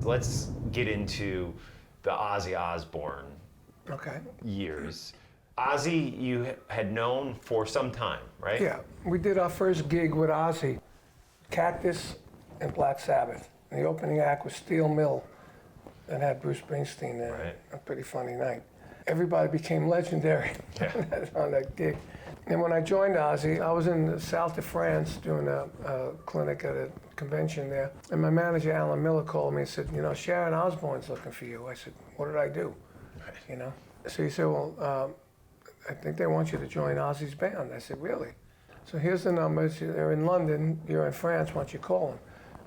let's get into the Ozzy Osbourne years. Ozzy, you had known for some time, right? Yeah, we did our first gig with Ozzy, Cactus and Black Sabbath. And the opening act was Steel Mill and had Bruce Springsteen there. Right. A pretty funny night. Everybody became legendary on that gig. And when I joined Ozzy, I was in the south of France doing a clinic at a convention there. And my manager, Alan Miller, called me and said, you know, Sharon Osbourne's looking for you. I said, what did I do? Right. You know? So he said, well, I think they want you to join Ozzy's band. I said, really? So here's the numbers. They're in London. You're in France. Why don't you call them?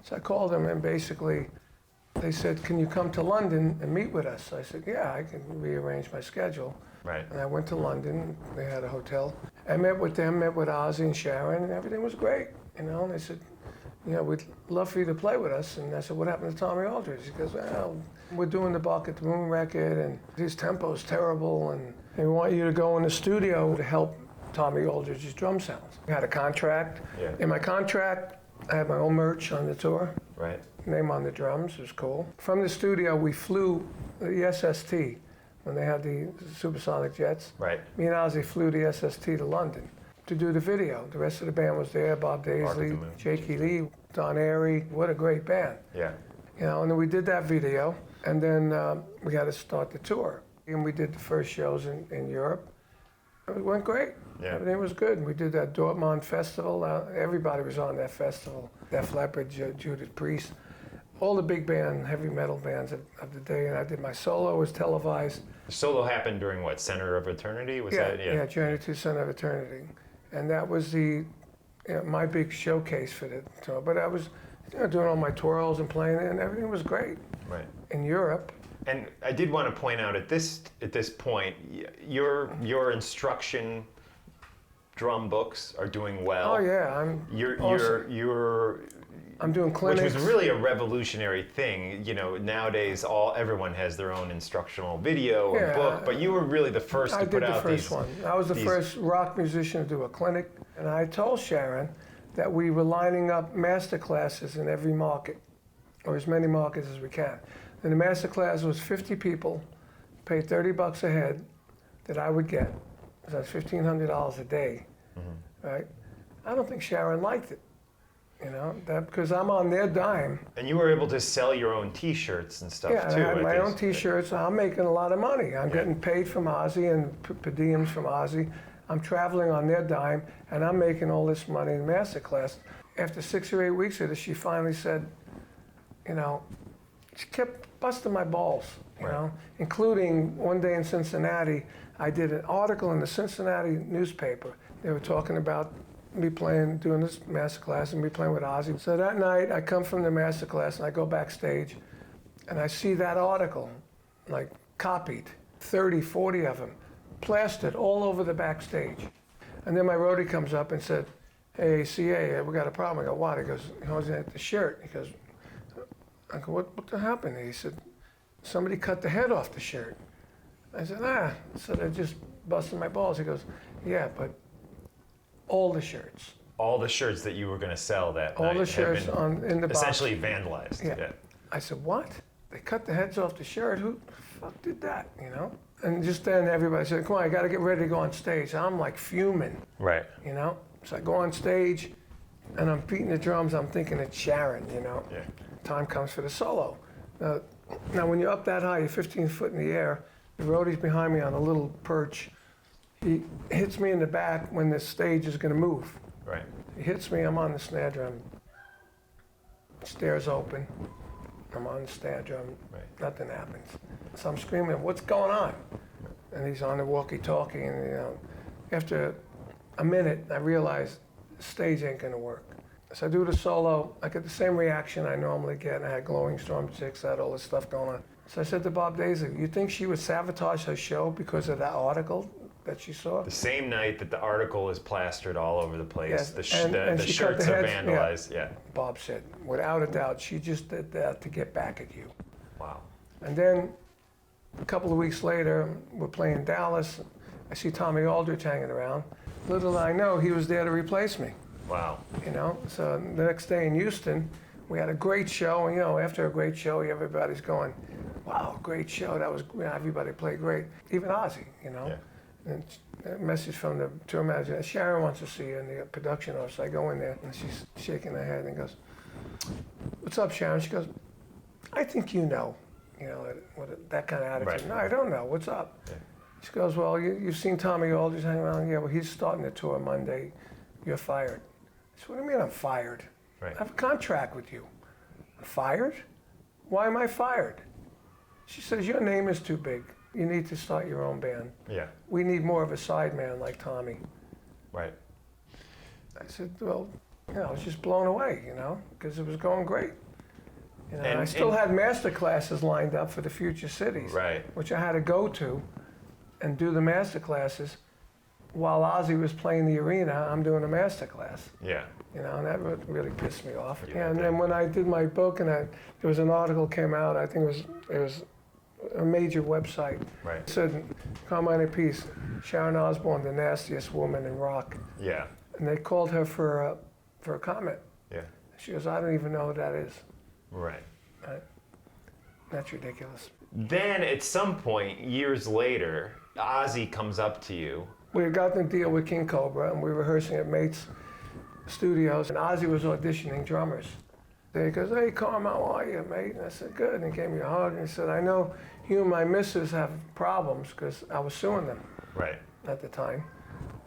So I called them, and basically they said, can you come to London and meet with us? So I said, yeah, I can rearrange my schedule. Right. And I went to London. They had a hotel. I met with them, met with Ozzy and Sharon, and everything was great. You know, and they said, you know, we'd love for you to play with us. And I said, what happened to Tommy Aldridge? He goes, well, we're doing the Bark at the Moon record, and his tempo's terrible, and we want you to go in the studio to help Tommy Aldridge's drum sounds. I had a contract. Yeah. In my contract, I had my own merch on the tour. Right. Name on the drums, it was cool. From the studio, we flew the SST when they had the supersonic jets. Right. Me and Ozzy flew the SST to London to do the video. The rest of the band was there, Bob Daisley, Jakey Lee, Don Airey. What a great band. Yeah. You know, and then we did that video, and then we had to start the tour. And we did the first shows in Europe. It went great. Yeah. Everything was good. We did that Dortmund festival. Everybody was on that festival. Def Leppard, Judas Priest, all the big band, heavy metal bands of the day. And I did my solo, was televised. The solo happened during what, Center of Eternity? Was that? Yeah, Journey to Center of Eternity. And that was my big showcase for the tour. But I was doing all my twirls and playing it, and everything was great. Right. In Europe. And I did want to point out at this point, your instruction drum books are doing well. Oh yeah, I'm doing clinics. Which was really a revolutionary thing. You know, nowadays everyone has their own instructional video or book, but you were really the first to put out these. I did the first one. I was the first rock musician to do a clinic, and I told Sharon that we were lining up master classes in every market, or as many markets as we can. And the master class was 50 people, paid $30 a head that I would get. So that's $1,500 a day, right? I don't think Sharon liked it, you know, because I'm on their dime. And you were able to sell your own T-shirts and stuff too. Yeah, I had my own T-shirts. I'm making a lot of money. I'm getting paid from Ozzy and per diems from Ozzy. I'm traveling on their dime, and I'm making all this money in master class. After 6 or 8 weeks of this, she finally said, you know, she kept busting my balls, you know, including one day in Cincinnati, I did an article in the Cincinnati newspaper. They were talking about me doing this master class and me playing with Ozzy. So that night, I come from the master class and I go backstage and I see that article, like copied, 30, 40 of them, plastered all over the backstage. And then my roadie comes up and said, hey, CA, we got a problem. I go, what? He goes, how's the shirt? He goes, I go, what happened? He said, somebody cut the head off the shirt. I said, So they just busted my balls. He goes, yeah, but all the shirts. All the shirts that you were going to sell that all night the shirts in the box. Essentially vandalized. Yeah. I said, what? They cut the heads off the shirt? Who the fuck did that, you know? And just then everybody said, come on, I got to get ready to go on stage. I'm like fuming. Right. You know? So I go on stage and I'm beating the drums. I'm thinking it's Sharon, you know? Yeah. Time comes for the solo. Now when you're up that high, you're 15 foot in the air, the roadie's behind me on a little perch. He hits me in the back when the stage is going to move. Right. He hits me, I'm on the snare drum. Stairs open. I'm on the snare drum. Right. Nothing happens. So I'm screaming, what's going on? And he's on the walkie-talkie, and you know, after a minute, I realize the stage ain't going to work. So I do the solo, I get the same reaction I normally get, and I had glowing stormsticks, I had all this stuff going on. So I said to Bob Daisley, you think she would sabotage her show because of that article that she saw? The same night that the article is plastered all over the place, Yes, the and she cut shirts the are heads, vandalized, yeah. Bob said, without a doubt, she just did that to get back at you. Wow. And then a couple of weeks later, we're playing Dallas. I see Tommy Aldridge hanging around. Little did I know he was there to replace me. Wow. You know, so the next day in Houston, We had a great show, and after a great show, everybody's going, wow, great show. That was, everybody played great. Even Ozzy, Yeah. And a message from the tour manager, Sharon wants to see you in the production office. I go in there, and she's shaking her head and goes, what's up, Sharon? She goes, I think that kind of attitude. Right. No, I don't know. What's up? Yeah. She goes, well, you've seen Tommy Aldridge hanging around. Yeah, well, he's starting the tour Monday. You're fired. I said, what do you mean I'm fired? Right. I have a contract with you. I'm fired? Why am I fired? She says, your name is too big. You need to start your own band. Yeah. We need more of a side man like Tommy. Right. I said, well, I was just blown away, because it was going great. And I still had master classes lined up for the future cities, Right. which I had to go to and do the master classes. While Ozzy was playing the arena, I'm doing a master class. Yeah. And that really pissed me off. Yeah, And then when I did my book, and there was an article came out, I think it was a major website. Right. It said, Carmine Appice, Sharon Osbourne, the nastiest woman in rock. Yeah. And they called her for a comment. Yeah. She goes, I don't even know who that is. Right. That's ridiculous. Then at some point, years later, Ozzy comes up to you. We had gotten a deal with King Cobra, and we were rehearsing at Mate's Studios, and Ozzy was auditioning drummers. He goes, hey, Carm, how are you, mate? And I said, good. And he gave me a hug, and he said, I know you and my missus have problems, because I was suing them Right. at the time.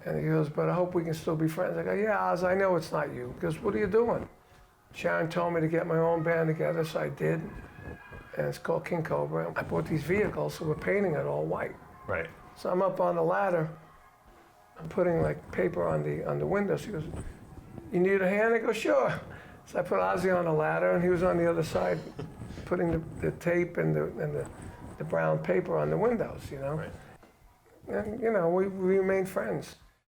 And he goes, but I hope we can still be friends. I go, yeah, Oz, I know it's not you. He goes, what are you doing? Sharon told me to get my own band together, so I did. And it's called King Cobra. I bought these vehicles, so we're painting it all white. Right. So I'm up on the ladder. I'm putting paper on the window. She goes, you need a hand? I go, sure. So I put Ozzy on the ladder, and he was on the other side putting the tape and the brown paper on the windows, Right. And, we remained friends.